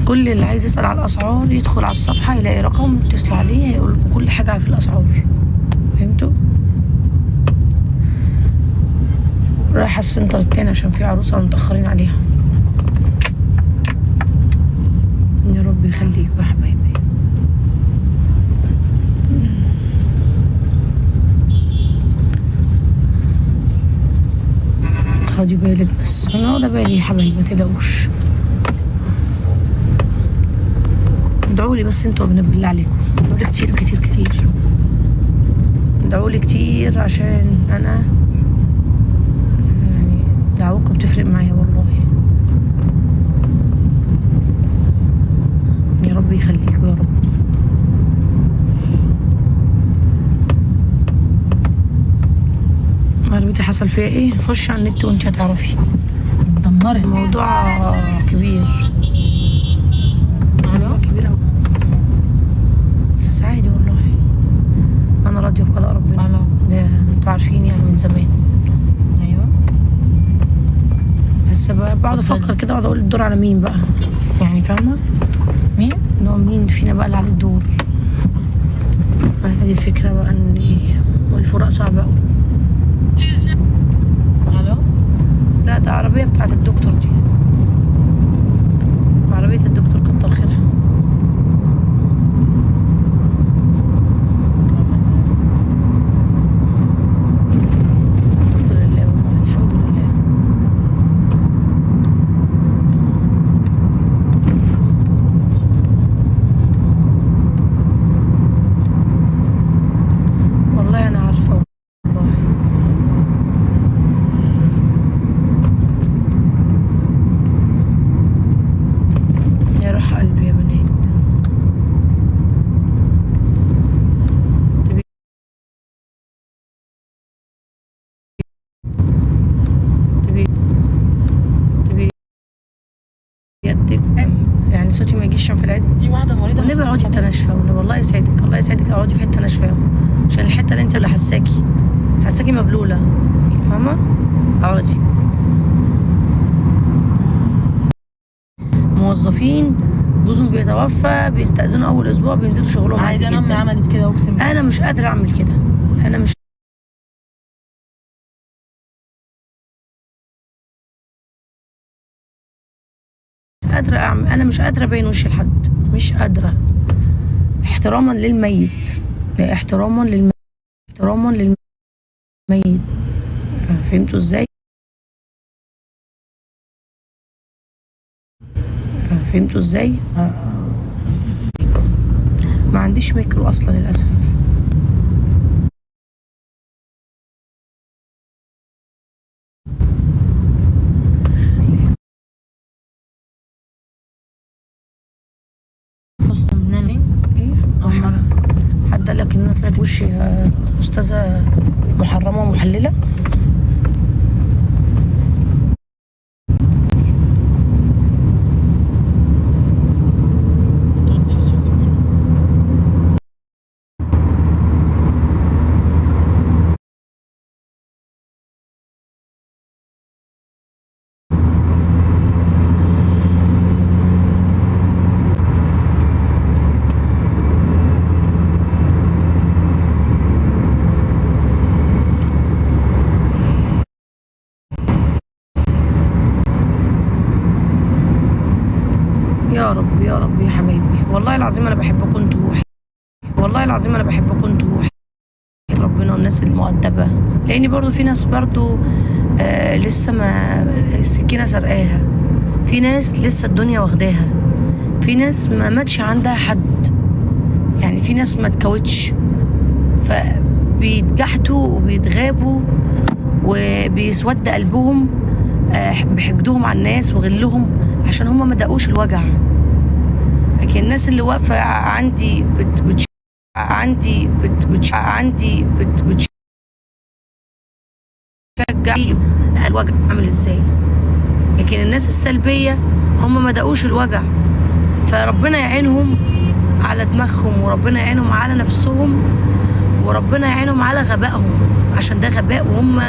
كل اللي عايز يسأل على الأسعار يدخل على الصفحة يلاقي رقم يتصل عليه هيقول لكم كل حاجة في الأسعار. فهمتوا؟ رايحة السنتر التاني عشان في عروسة متأخرين عليها. يا رب يخليكوا يا حبايبي. خدي بالك بس، انا واخده بالي يا حبايبي، متقلقوش. ادعولي بس انتوا اجنب بالله عليكم، ادعولي كتير كتير كتير، ادعولي كتير عشان انا يعني دعوكم بتفرق معايا والله. يا رب يخليكوا يا رب. عربيتي حصل فيها ايه؟ خش على النت وانت هتعرفي. اتدمرت. الموضوع كبير. الو كبير اوي بس عادي والله، انا راضيه بقضاء ربنا. الو ده انتوا عارفين يعني من زمان. ايوه بس بقعد افكر كده، اقعد اقول الدور على مين بقى، يعني فاهمه مين؟ ان هو مين فينا بقى اللي عليه الدور. هذه الفكره بقى، ان والفراق صعبه قوي. الو لا ده عربيه بتاعت الدكتور دي، عربيه الدكتور كتر خيرها. الحمد لله والله الحمد لله. والله انا عارفه والله. يا روح قلبي يا بنات. تبي تبي تبي يدك يعني صوتي ما يجيش عشان في العيد. دي واحده مريضه. والنبي اقعدي في التناشفه، والله يسعدك الله يسعدك، اقعدي في حته ناشفه عشان الحته اللي انت اللي حساكي مبلوله، فاهمه؟ اقعدي. موظفين جوزهم بيتوفى بيستأذنوا اول اسبوع بينزلوا شغلهم عادي. انا امي جدا. عملت كده اقسم بالله. انا مش قادره اعمل كده، انا مش قادره اعمل، انا مش قادره ابين وشي لحد، مش قادره، احتراما للميت، احتراما للميت. فهمتوا ازاي؟ فهمتوا ازاي؟ ما عنديش ميكرو اصلا للاسف. اصلا منين؟ ايه حد قال لك ان انا طلعت وشي استاذه محرمه ومحلله؟ يا رب يا رب يا حبايبي، والله العظيم انا بحبكم انتوا، والله العظيم انا بحبكم انتوا ربنا والناس المؤدبه، لان برضو في ناس برضو لسه ما السكينه سرقاها، في ناس لسه الدنيا واخداها، في ناس ما ماتش عندها حد، يعني في ناس ما اتكوتش فبيتجحتوا وبيتغابوا وبيسود قلبهم بحقدهم على الناس وغلهم عشان هم ما دقوش الوجع. لكن الناس اللي واقفه عندي بتشجع الوجع عامل ازاي، لكن الناس السلبيه هم ما دقوش الوجع، فربنا يعينهم على دماغهم، وربنا يعينهم على نفسهم، وربنا يعينهم على غبائهم، عشان ده غباء وهم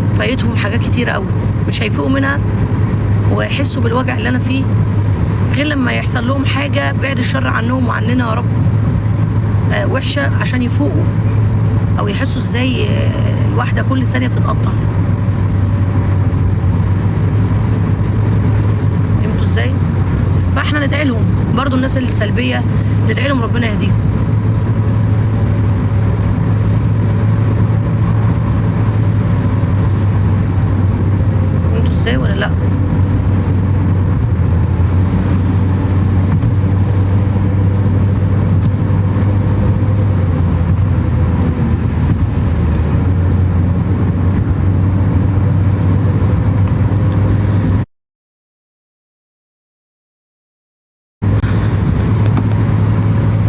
فايتهم حاجات كتيره قوي مش هيفوقوا منها ويحسوا بالوجع اللي انا فيه غير لما يحصل لهم حاجه بعد الشر عنهم وعننا يا رب وحشه، عشان يفوقوا او يحسوا ازاي الواحده كل ثانيه بتتقطع. فهمتوا ازاي؟ فاحنا ندعي لهم برضو، الناس السلبيه ندعي لهم ربنا يهديهم. فهمتوا ازاي ولا لا؟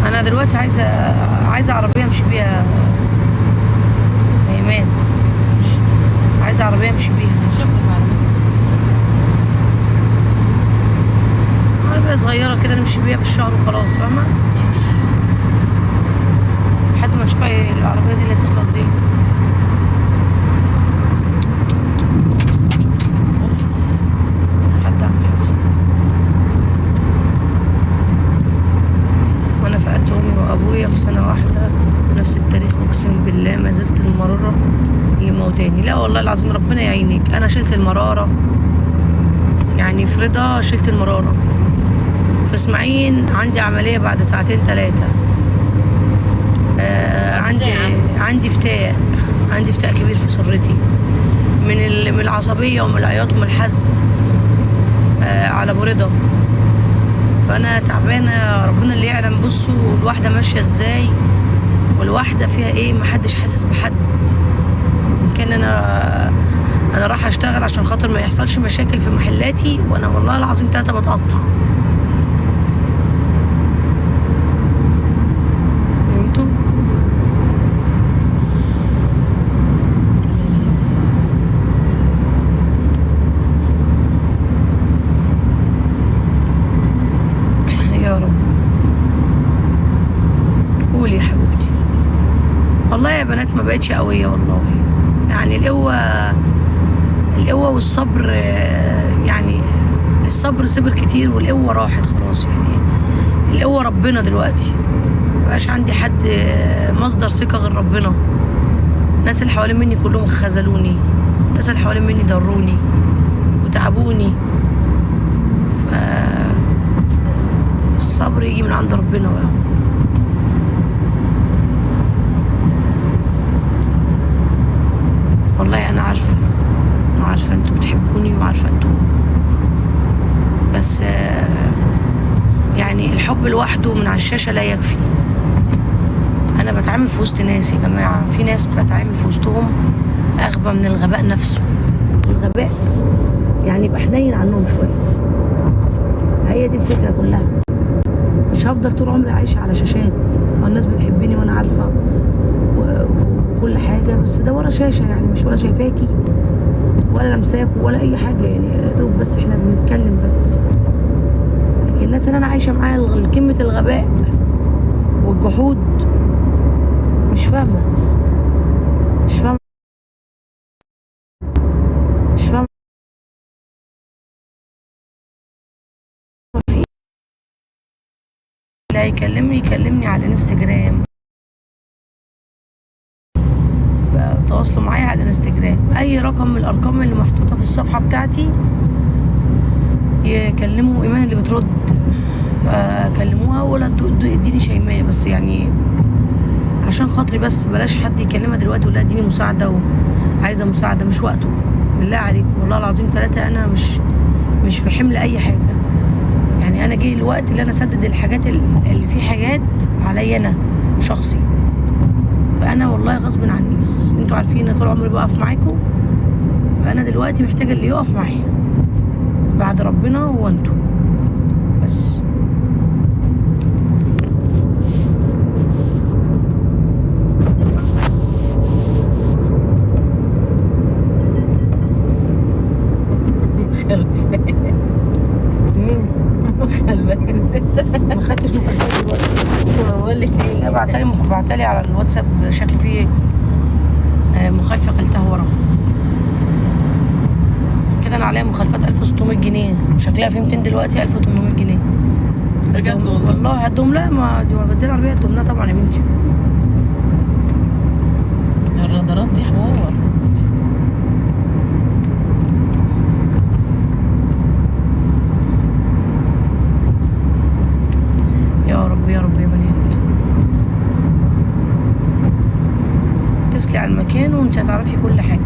انا دلوقتي عايزه عربيه امشي بيها يا ايمان، عايزه عربيه امشي بيها. شوف لك عربيه صغيره كده نمشي بيها بالشهر وخلاص، فاهمه؟ لحد ما نشوف العربيه دي اللي تخلص دي امتى. حد عمل حادثه وانا فقدت امي وابويا في سنه واحده نفس التاريخ، اقسم بالله ما زلت المراره اللي موتاني. لا والله العظيم ربنا يعينك، انا شلت المراره يعني، في رضا شلت المراره. في اسماعيل عندي عمليه بعد ساعتين 3. عندي فتاء كبير في سرتي من العصبيه ومن العياط ومن الحزن على ابو رضا. فانا تعبانه، ربنا اللي يعلم. بصوا الواحده ماشيه ازاي والواحده فيها ايه، محدش حاسس بحد. يمكن انا رايحه اشتغل عشان خاطر ما يحصلش مشاكل في محلاتي، وانا والله العظيم 3 بتقطع. فهمتوا؟ يا رب. قولي يا حبيبتي. والله يا بنات ما بقتش قويه والله، يعني القوه والصبر، يعني الصبر صبر كتير والقوه راحت خلاص. يعني القوه ربنا دلوقتي، مبقاش عندي حد مصدر ثقه غير ربنا. الناس اللي حوالين مني كلهم خذلوني، الناس اللي حوالين مني ضروني وتعبوني. الصبر يجي من عند ربنا بقى. والله انا عارفه انتوا بتحبوني، وعارفه انتوا، بس يعني الحب لوحده من على الشاشه لا يكفي. انا بتعامل في وسط ناس يا جماعه، في ناس بتعامل في وسطهم اغبى من الغباء نفسه. الغباء يعني يبقى حنين عنهم شويه. هي دي الفكره كلها. مش هفضل طول عمري عايشه على شاشات، والناس بتحبني وانا عارفه وكل حاجه، بس ده ورا شاشه، يعني مش ولا شايفاكي ولا لمساكوا ولا اي حاجه، يعني يا دوب بس احنا بنتكلم بس. لكن الناس اللي انا عايشه معاها كلمه الغباء والجحود، مش فاهمه في اللي يكلمني على الانستجرام، تواصلوا معايا على الانستجرام. اي رقم من الارقام اللي محطوطه في الصفحه بتاعتي يكلموا ايمان اللي بترد، كلموها ولا اديني شيماء، بس يعني عشان خاطري بس بلاش حد يكلمها دلوقتي ولا اديني مساعده وعايزه مساعده، مش وقته. بالله عليكم والله العظيم 3 انا مش في حمل اي حاجه. يعني انا جاي الوقت اللي انا اسدد الحاجات اللي في حاجات عليا انا شخصي. فانا والله غصب عني، بس انتوا عارفين ان طول عمري بقف معاكم. فانا دلوقتي محتاجه اللي يقف معايا بعد ربنا هو انتوا بس. ما خدتش مخدرات دلوقتي. بقول لك ايه، بعتلي على الواتساب شكل فيه مخالفه كلتها ورا كده. انا عليا مخالفات 1600 جنيه، وشكلها في 200 دلوقتي 1800 جنيه. بجد والله. والله هدهم لها، ما دي بدي العربيه هدهم لها طبعا يا بنتي. الرادارات دي حوار. يا رب يا رب يا بنات، اتصلي على المكان وانت هتعرفي كل حاجه.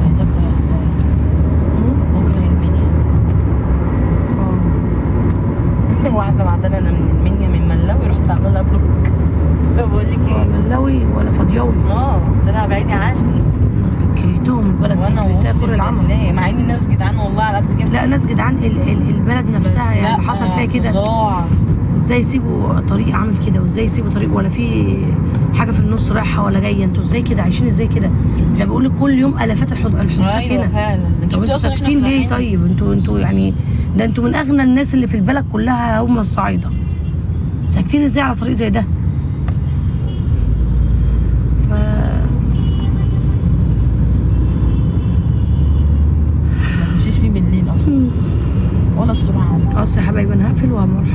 هتاكل على الساعة بكرة المنيا. واحدة معدنة أنا من المنيا من ملاوي، رحت أعملها بلوك. بقول لك إيه؟ ملاوي ولا فاضياوي؟ طلع بعيدة عني. كرهتهم البلد دي، وأنا كرهتها أقسم كره العمى. بالله مع إن الناس جدعان والله على قد كده. لا ناس جدعان، البلد نفسها يعني اللي حصل فيها كده. فظاع. ازاي يسيبوا طريق عامل كده، وازاي يسيبوا طريق ولا في حاجه في النص رايحه ولا جايه؟ انتوا ازاي كده عايشين ازاي كده؟ ده بيقول لك كل يوم الافات الحدوثات أيوة هنا. فعلا. طب انتوا ساكتين ليه؟ طيب انتوا يعني ده انتوا من اغنى الناس اللي في البلد كلها هم الصعايده، ساكتين ازاي على طريق زي ده؟ ف ما تمشيش فيه بالليل أصلا ولا الصبح. يا حبايبي انا هقفل وهروح